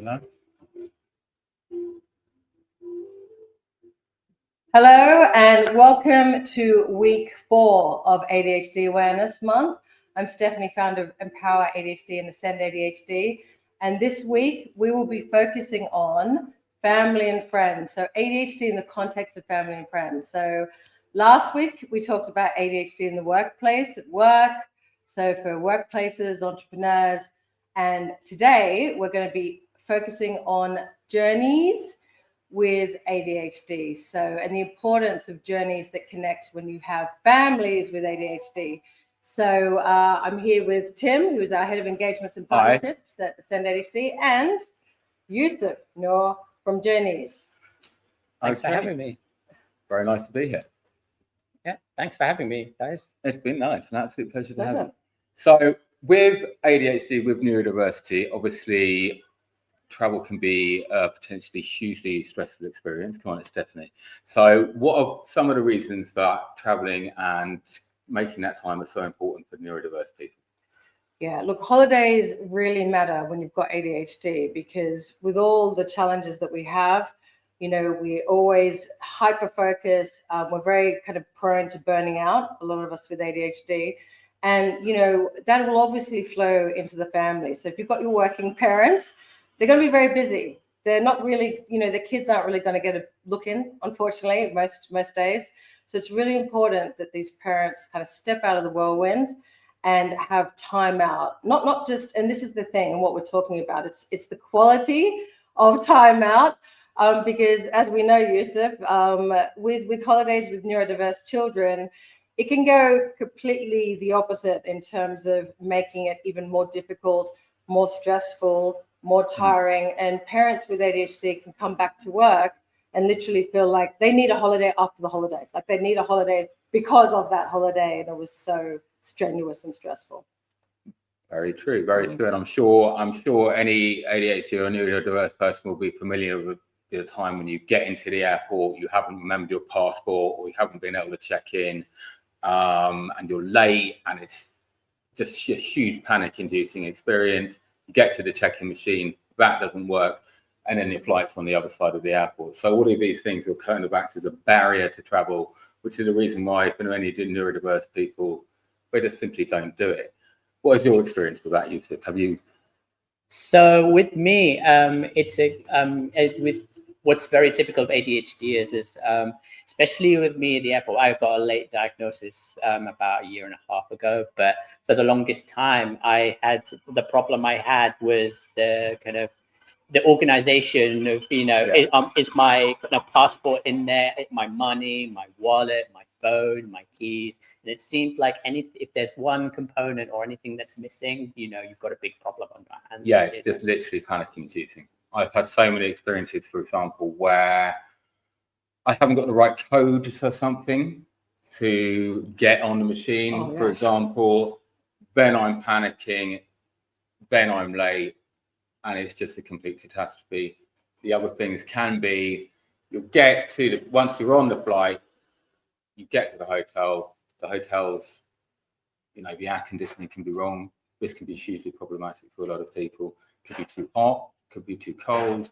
Hello. Hello and welcome to week 4 of ADHD Awareness Month. I'm Stephanie, founder of Empower ADHD and Ascend ADHD. And this week we will be focusing on family and friends. So ADHD in the context of family and friends. So last week we talked about ADHD in the workplace, at work. So for workplaces, entrepreneurs. And today we're going to be focusing on journeys with ADHD. So, and the importance of journeys that connect when you have families with ADHD. So I'm here with Tim, who is our Head of Engagements and Partnerships at Ascend ADHD, and Yusuf Noor from Journeyease. Thanks for having me. Very nice to be here. Yeah, thanks for having me, guys. It's been nice, an absolute pleasure to have you. So with ADHD, with neurodiversity, obviously travel can be a potentially hugely stressful experience. Come on, it's Stephanie. So what are some of the reasons that traveling and making that time is so important for neurodiverse people? Yeah, look, holidays really matter when you've got ADHD, because with all the challenges that we have, you know, we always hyper-focus. We're very kind of prone to burning out, a lot of us with ADHD. And, you know, that will obviously flow into the family. So if you've got your working parents, they're going to be very busy. They're not really, you know, the kids aren't really going to get a look in, unfortunately, most days. So it's really important that these parents kind of step out of the whirlwind and have time out. Not just, and this is the thing, and what we're talking about, it's the quality of time out. Because as we know, Yusuf, with holidays with neurodiverse children, it can go completely the opposite in terms of making it even more difficult, more stressful, more tiring, and parents with ADHD can come back to work and literally feel like they need a holiday after the holiday, like they need a holiday because of that holiday, and it was so strenuous and stressful. Very true, very true. And I'm sure any ADHD or neurodiverse person will be familiar with the time when you get into the airport, you haven't remembered your passport, or you haven't been able to check in, and you're late, and it's just a huge panic-inducing experience. You get to the check-in machine, that doesn't work, and then your flight's on the other side of the airport. So all of these things will kind of act as a barrier to travel, which is the reason why for many neurodiverse people, they just simply don't do it. What is your experience with that, Yusuf? Have you? So with me, with what's very typical of ADHD is especially with me at the airport, I got a late diagnosis about a year and a half ago. But for the longest time, the problem I had was the kind of the organization of, you know, is my passport in there, my money, my wallet, my phone, my keys. And it seemed like if there's one component or anything that's missing, you know, you've got a big problem on your hands. Yeah, it's just literally panic-inducing. I've had so many experiences, for example, where I haven't got the right code for something to get on the machine, for example, then I'm panicking, then I'm late, and it's just a complete catastrophe. The other things can be, once you're on the flight, you get to the hotel's, you know, the air conditioning can be wrong. This can be hugely problematic for a lot of people. Could be too hot, could be too cold.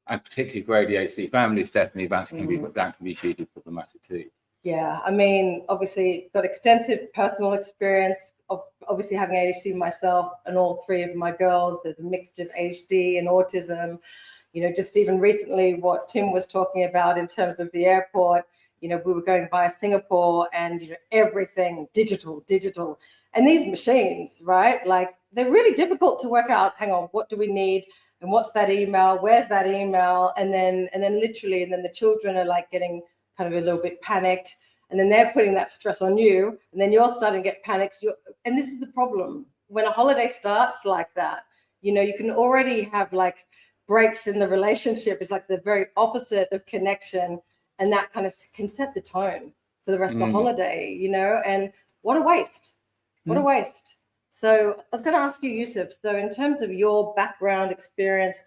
And particularly for ADHD families, Stephanie, that can be hugely problematic too. Yeah, I mean, obviously got extensive personal experience of obviously having ADHD myself and all 3 of my girls. There's a mixture of ADHD and autism. You know, just even recently what Tim was talking about in terms of the airport, you know, we were going via Singapore and, you know, everything digital. And these machines, right, like they're really difficult to work out. Hang on, what do we need? And what's that email? Where's that email? And then the children are like getting kind of a little bit panicked, and then they're putting that stress on you, and then you're starting to get panicked. And this is the problem. When a holiday starts like that, you know, you can already have like breaks in the relationship. It's like the very opposite of connection, and that kind of can set the tone for the rest of the holiday, you know, and what a waste. What a waste. So I was going to ask you, Yusuf, so in terms of your background experience,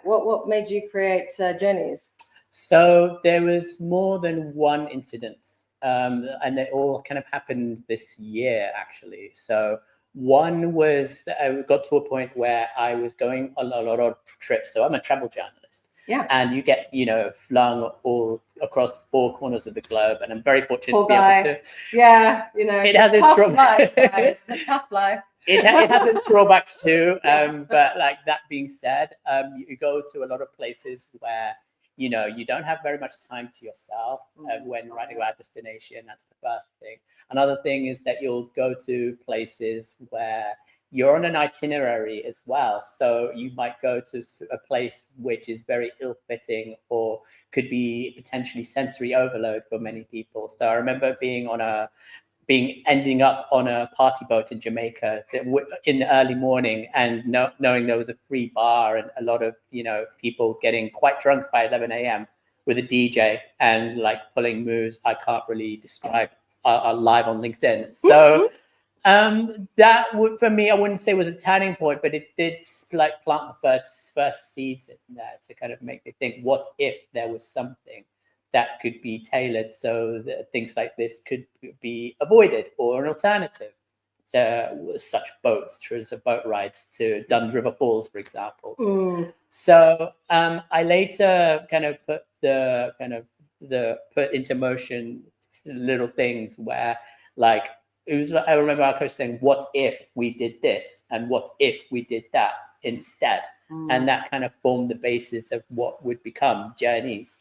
what made you create Journeyease? So there was more than one incident, and they all kind of happened this year, actually. So One was that I got to a point where I was going on a lot of trips. So I'm a travel journalist. Yeah. And you get, flung all across 4 corners of the globe. And I'm very fortunate Poor to be guy. able to. Yeah, it has its tough life, guys. It's a tough life. It has its drawbacks too. But like that being said, you go to a lot of places where, you don't have very much time to yourself when writing about destination. That's the first thing. Another thing is that you'll go to places where you're on an itinerary as well. So you might go to a place which is very ill-fitting or could be potentially sensory overload for many people. So I remember ending up on a party boat in Jamaica in the early morning and knowing there was a free bar and a lot of, people getting quite drunk by 11 a.m. with a DJ and like pulling moves I can't really describe live on LinkedIn. So that would, for me, I wouldn't say was a turning point, but it did like plant the first seeds in there to kind of make me think, what if there was something that could be tailored so that things like this could be avoided, or an alternative to such boats, boat rides to Duns River Falls, for example. So I later kind of put into motion little things where like, I remember our coach saying, what if we did this? And what if we did that instead? And that kind of formed the basis of what would become Journeyease.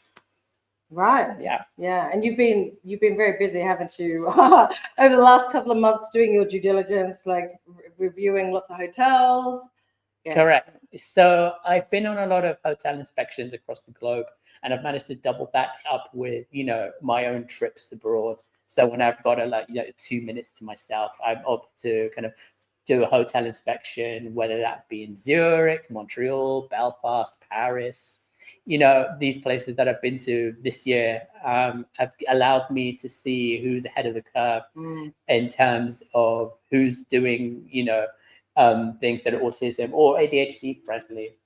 Right. Yeah. And you've been very busy, haven't you? Over the last couple of months, doing your due diligence, like reviewing lots of hotels. Yeah. Correct. So I've been on a lot of hotel inspections across the globe, and I've managed to double that up with, my own trips abroad. So when I've got 2 minutes to myself, I'm up to kind of do a hotel inspection, whether that be in Zurich, Montreal, Belfast, Paris. These places that I've been to this year have allowed me to see who's ahead of the curve in terms of who's doing, things that are autism or ADHD friendly.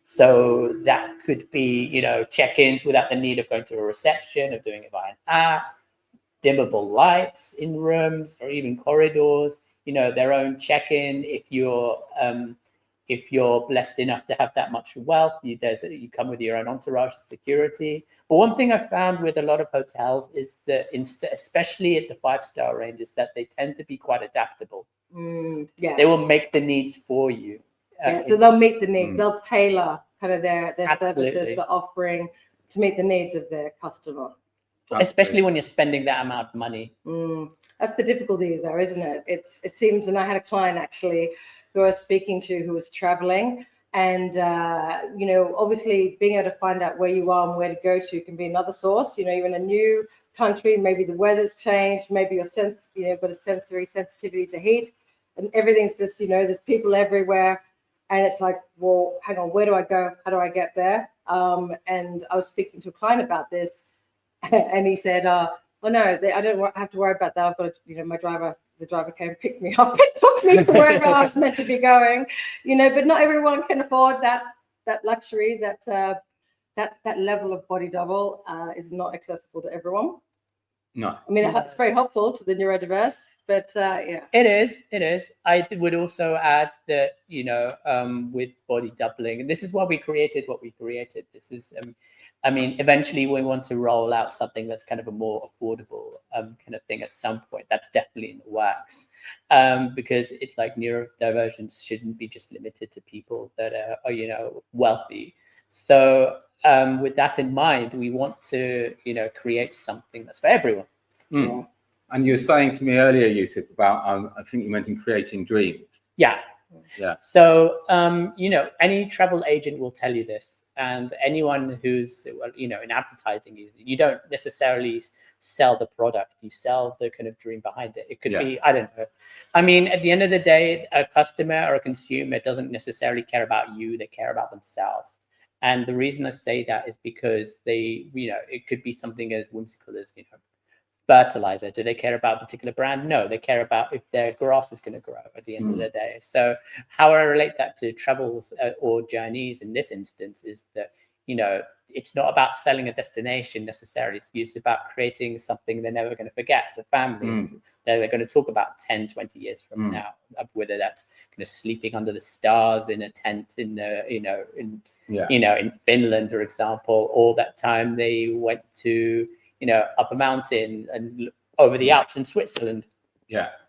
So that could be, check-ins without the need of going to a reception, of doing it via an app, dimmable lights in rooms or even corridors, their own check-in. If you're blessed enough to have that much wealth, you come with your own entourage of security. But one thing I found with a lot of hotels is that, especially at the 5-star ranges, that they tend to be quite adaptable. They will make the needs for you. So they'll meet the needs. They'll tailor kind of their services, the offering to meet the needs of their customer. Especially when you're spending that amount of money. That's the difficulty, though, isn't it? It seems, and I had a client actually who I was speaking to who was traveling, and obviously being able to find out where you are and where to go to can be another source. You're in a new country, maybe the weather's changed, maybe your got a sensory sensitivity to heat, and everything's just there's people everywhere, and it's like, well, hang on, where do I go? How do I get there? And I was speaking to a client about this. And he said, "Oh no, I don't have to worry about that. I've got, the driver came and picked me up and took me to wherever I was meant to be going, But not everyone can afford that luxury. That level of body double is not accessible to everyone. No, I mean it's very helpful to the neurodiverse, but yeah, it is. I would also add that with body doubling, and this is why we created what we created. This is. Eventually we want to roll out something that's kind of a more affordable kind of thing at some point. That's definitely in the works, because it's like neurodivergence shouldn't be just limited to people that are wealthy. So with that in mind, we want to create something that's for everyone. Yeah. And you were saying to me earlier, Yusuf, about I think you mentioned creating dreams. Yeah. So any travel agent will tell you this, and anyone who's in advertising, you don't necessarily sell the product, you sell the kind of dream behind it. It could be, I don't know. At the end of the day, a customer or a consumer doesn't necessarily care about you, they care about themselves. And the reason I say that is because they, it could be something as whimsical as fertilizer. Do they care about a particular brand? No, they care about if their grass is going to grow at the end of the day. So how I relate that to travels or Journeyease in this instance is that it's not about selling a destination necessarily. It's about creating something they're never going to forget as a family. They're going to talk about 10, 20 years from now, whether that's kind of sleeping under the stars in a tent in in Finland, for example, or that time they went to up a mountain and over the Alps in Switzerland.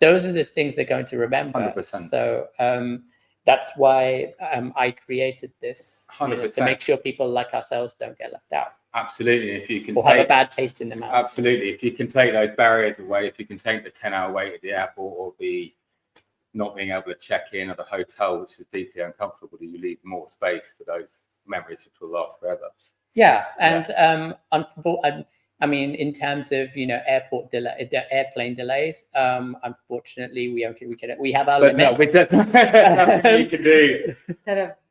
Those are the things they're going to remember. 100%. So that's why I created this, to make sure people like ourselves don't get left out. Absolutely. If you can have a bad taste in their mouth. Absolutely. If you can take those barriers away, if you can take the 10-hour wait at the airport, or the not being able to check in at a hotel, which is deeply uncomfortable, you leave more space for those memories which will last forever. Yeah. And I mean, in terms of airplane delays, unfortunately, we have our limits. No, there's nothing you can do.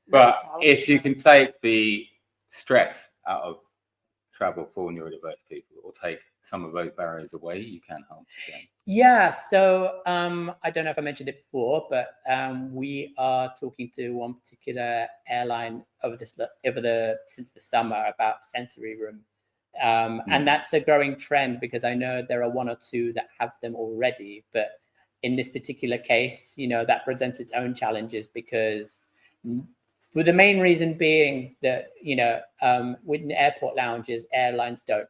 But if you can take the stress out of travel for neurodiverse people, or take some of those barriers away, you can help again. Yeah. So I don't know if I mentioned it before, but we are talking to one particular airline since the summer about sensory room. And that's a growing trend, because I know there are one or two that have them already, but in this particular case, that presents its own challenges, because for the main reason being that, with airport lounges, airlines don't,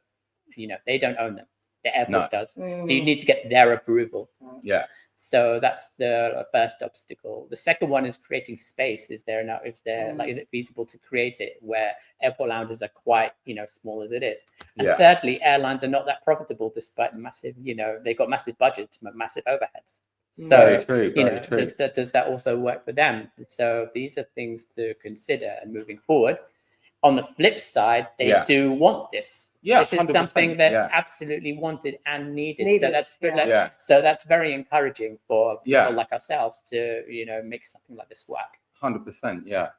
they don't own them. The airport does. So you need to get their approval. Yeah. So that's the first obstacle. The second one is creating space. Is it feasible to create it where airport lounges are quite, small as it is? And thirdly, airlines are not that profitable despite massive, they've got massive budgets, massive overheads. So, very true. Does that also work for them? So these are things to consider. And moving forward, on the flip side, they do want this. Yeah, this is 100%, something that's absolutely wanted and needed. So that's good. Yeah. So that's very encouraging for people like ourselves to, make something like this work. 100%. Yeah.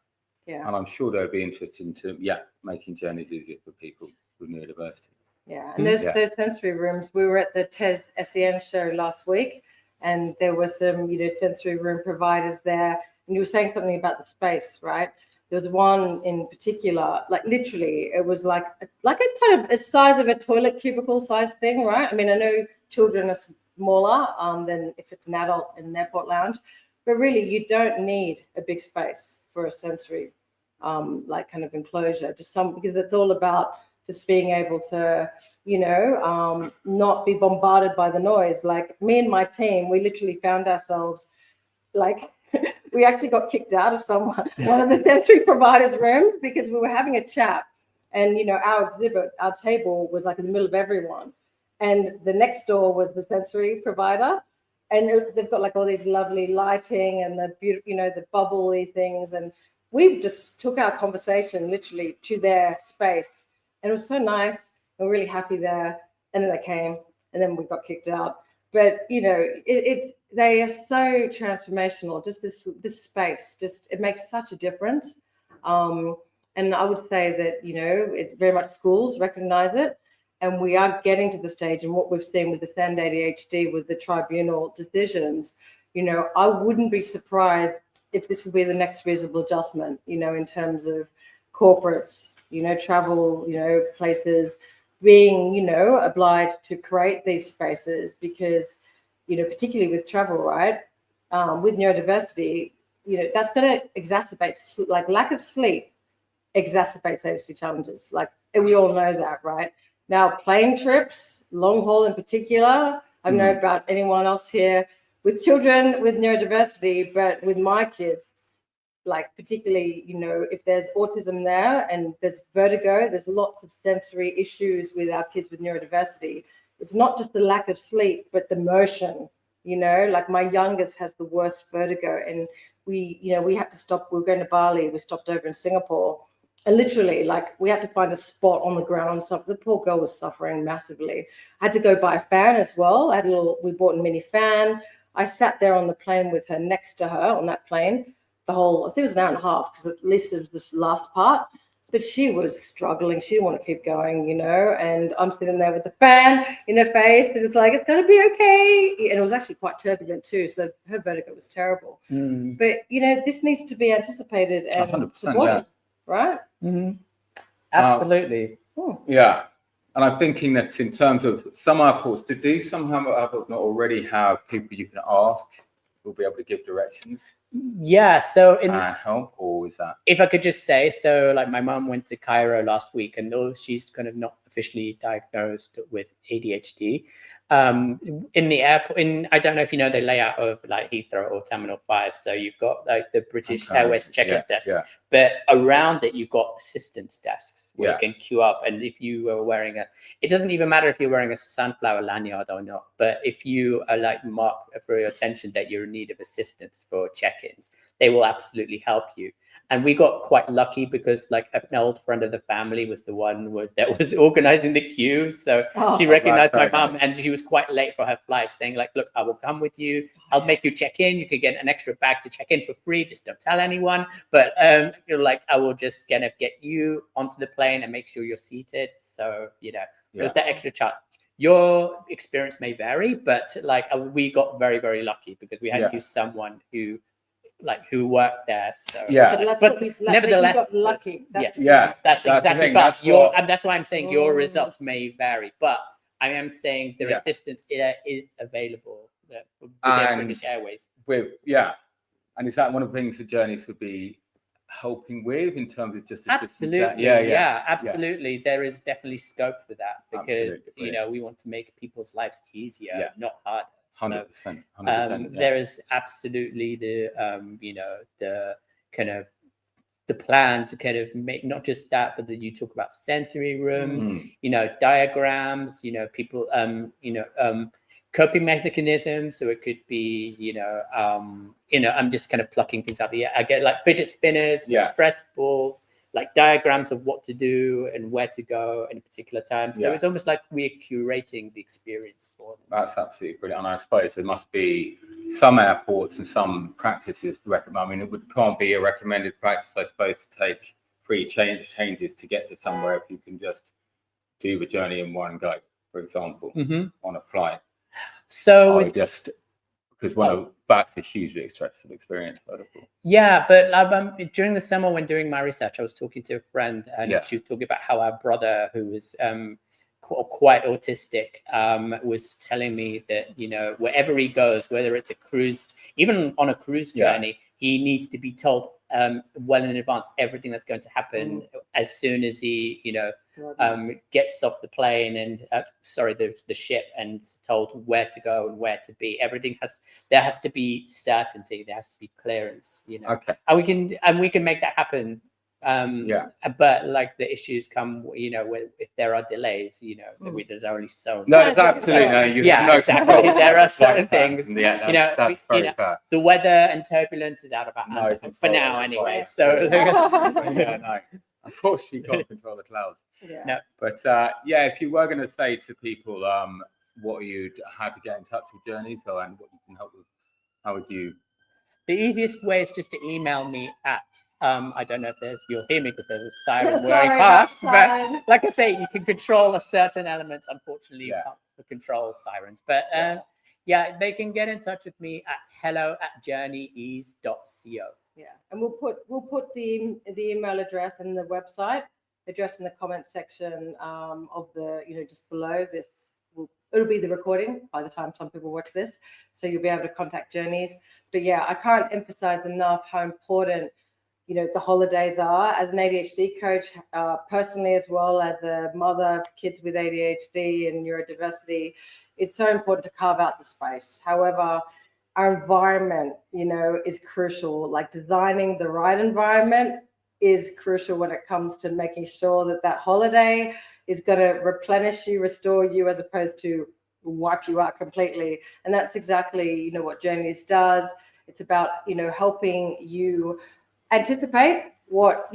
Yeah. And I'm sure they'll be interested into making journeys easier for people with neurodiversity. Yeah. And those sensory rooms. We were at the TES SEN show last week, and there were some sensory room providers there, and you were saying something about the space, right? There was one in particular, like literally, it was like a kind of a size of a toilet cubicle size thing, right? I mean, I know children are smaller than if it's an adult in an airport lounge, but really you don't need a big space for a sensory kind of enclosure. Because it's all about just being able to, not be bombarded by the noise. Like me and my team, we literally found ourselves we actually got kicked out of one of the sensory providers' rooms because we were having a chat, and our table was like in the middle of everyone, and the next door was the sensory provider, and they've got like all these lovely lighting and the beautiful, the bubbly things, and we just took our conversation literally to their space, and it was so nice and really happy there. And then they came, and then we got kicked out. But they are so transformational. Just this space, it makes such a difference. And I would say that it very much schools recognize it, and we are getting to the stage. And what we've seen with the SEND ADHD, with the tribunal decisions, I wouldn't be surprised if this would be the next reasonable adjustment. In terms of corporates, travel, places being, obliged to create these spaces, because, particularly with travel, right, with neurodiversity, that's going to exacerbate, lack of sleep exacerbates ADHD challenges. And we all know that, right? Now, plane trips, long haul in particular, I don't know about anyone else here with children with neurodiversity, but with my kids, particularly, if there's autism there and there's vertigo, there's lots of sensory issues with our kids with neurodiversity. It's not just the lack of sleep, but the motion, my youngest has the worst vertigo, and we had to stop. We were going to Bali. We stopped over in Singapore, and literally, we had to find a spot on the ground. So the poor girl was suffering massively. I had to go buy a fan as well. We bought a mini fan. I sat there on the plane with her, next to her on that plane. I think it was an hour and a half, because at least it was this last part, but she was struggling. She didn't want to keep going, and I'm sitting there with the fan in her face, and it's it's going to be okay. And it was actually quite turbulent too, so her vertigo was terrible. But this needs to be anticipated and 100%, supported, right? Mm-hmm. Absolutely. Yeah. And I'm thinking that in terms of some airports, do some airports not already have people you can ask who'll be able to give directions Yeah. So and help, or is that? if I could just say, so like my mom went to Cairo last week, and though she's kind of not officially diagnosed with ADHD, in the airport, I don't know if you know the layout of like Heathrow or Terminal 5. So you've got like the British Airways check-in desks, but around it you've got assistance desks where you can queue up. And if you are wearing it doesn't even matter if you're wearing a sunflower lanyard or not, but if you are like marked for your attention that you're in need of assistance for check-ins, they will absolutely help you. And we got quite lucky because like an old friend of the family was the one that was organizing the queue. So she recognized my mum, and she was quite late for her flight, saying like, look, I will come with you. I'll make you check in. You could get an extra bag to check in for free. Just don't tell anyone. But you're like, I will just kind of get you onto the plane and make sure you're seated. So, there's that extra charge. Your experience may vary, but like we got very, very lucky because we had used someone who worked there. So but nevertheless, got lucky. That's exactly. But and that's why I'm saying your results may vary. But I am saying the assistance is available with British Airways. And is that one of the things the Journeyease would be helping with in terms of just assistance? Absolutely, absolutely. There is definitely scope for that because we want to make people's lives easier, not harder. 100%. There is absolutely the the kind of the plan to kind of make not just that, but that you talk about sensory rooms, diagrams, people, coping mechanisms. So it could be, I'm just kind of plucking things out the air. I get like fidget spinners, stress balls, like diagrams of what to do and where to go in a particular time. So it's almost like we're curating the experience for them. That's absolutely brilliant. And I suppose there must be some airports and some practices to recommend. I mean, can't be a recommended practice, I suppose, to take free changes to get to somewhere if you can just do the journey in one go, for example, on a flight. So because that's a hugely stressful experience. Yeah, but during the summer when doing my research, I was talking to a friend, and she was talking about how our brother, who was quite autistic, was telling me that wherever he goes, whether it's a cruise, even on a cruise journey, he needs to be told well in advance everything that's going to happen as soon as he gets off the plane and the ship, and told where to go and where to be. There has to be certainty, there has to be clearance, and we can make that happen. But like the issues come, if there are delays, there's only so. No, absolutely no. Exactly. There are certain things. That's very fair. The weather and turbulence is out of our hands for now, anyway. So no. Unfortunately, you can't control the clouds. No. But if you were going to say to people how to get in touch with Journeyease and what you can help with, how would you? The easiest way is just to email me at, I don't know if you'll hear me because there's a siren going past, but like I say, you can control a certain elements. Unfortunately, you can't control sirens, but they can get in touch with me at hello@journeyease.co. Yeah, and we'll put the email address and the website address in the comment section of the just below this. It'll be the recording by the time some people watch this, so you'll be able to contact Journeyease. But I can't emphasize enough how important the holidays are. As an ADHD coach, personally, as well as the mother of kids with ADHD and neurodiversity, it's so important to carve out the space. However, our environment, is crucial. Like designing the right environment is crucial when it comes to making sure that holiday is going to replenish you, restore you, as opposed to wipe you out completely. And that's exactly, what Journeyease does. It's about, helping you anticipate what,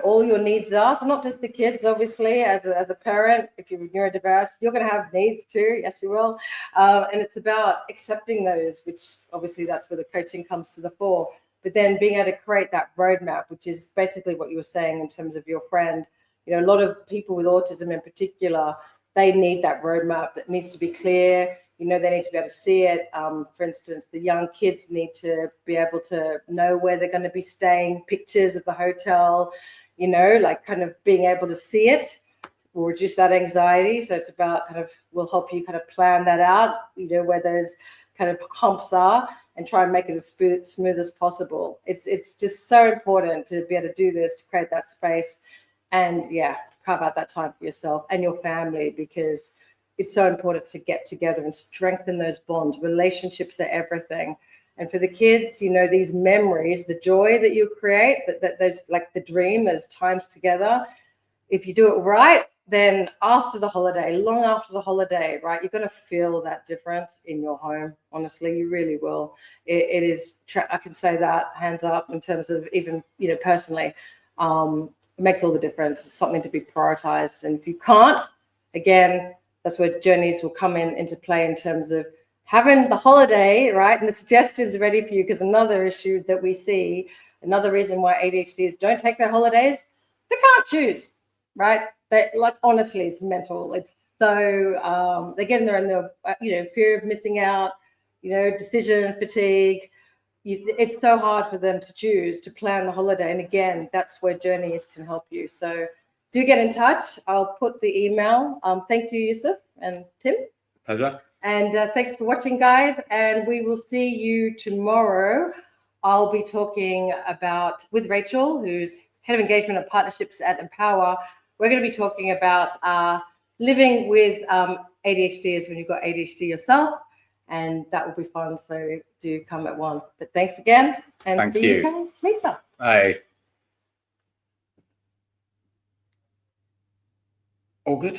all your needs are. So not just the kids, obviously, as a parent, if you're neurodiverse, you're going to have needs too. Yes, you will. And it's about accepting those, which obviously that's where the coaching comes to the fore. But then being able to create that roadmap, which is basically what you were saying in terms of your friend. A lot of people with autism in particular, they need that roadmap that needs to be clear. They need to be able to see it. For instance, the young kids need to be able to know where they're going to be staying, pictures of the hotel, you know, like kind of being able to see it will reduce that anxiety. So it's about kind of, will help you kind of plan that out, you know, where those kind of humps are, and try and make it as smooth as possible. It's just so important to be able to do this, to create that space, and yeah, carve out that time for yourself and your family, because it's so important to get together and strengthen those bonds. Relationships are everything. And for the kids, you know, these memories, the joy that you create, that those, like the dream, those times together, if you do it right, then after the holiday, long after the holiday, right, you're going to feel that difference in your home. Honestly, you really will. It is, I can say that hands up, in terms of even, you know, personally, it makes all the difference. It's something to be prioritized. And if you can't, again, that's where Journeyease will come into play, in terms of having the holiday, right? And the suggestions ready for you, because another issue that we see, another reason why ADHDs don't take their holidays, they can't choose, right? They, like, honestly, it's mental. It's so, they get in there and they're, you know, fear of missing out, you know, decision fatigue. It's so hard for them to choose, to plan the holiday. And again, that's where Journeyease can help you. So do get in touch. I'll put the email. Thank you, Yusuf and Tim. Pleasure. And thanks for watching, guys. And we will see you tomorrow. I'll be talking about, with Rachel, who's Head of Engagement and Partnerships at Empower. We're going to be talking about living with ADHD as when you've got ADHD yourself. And that will be fun. So do come at 1. But thanks again. And see you guys later. Bye. All good.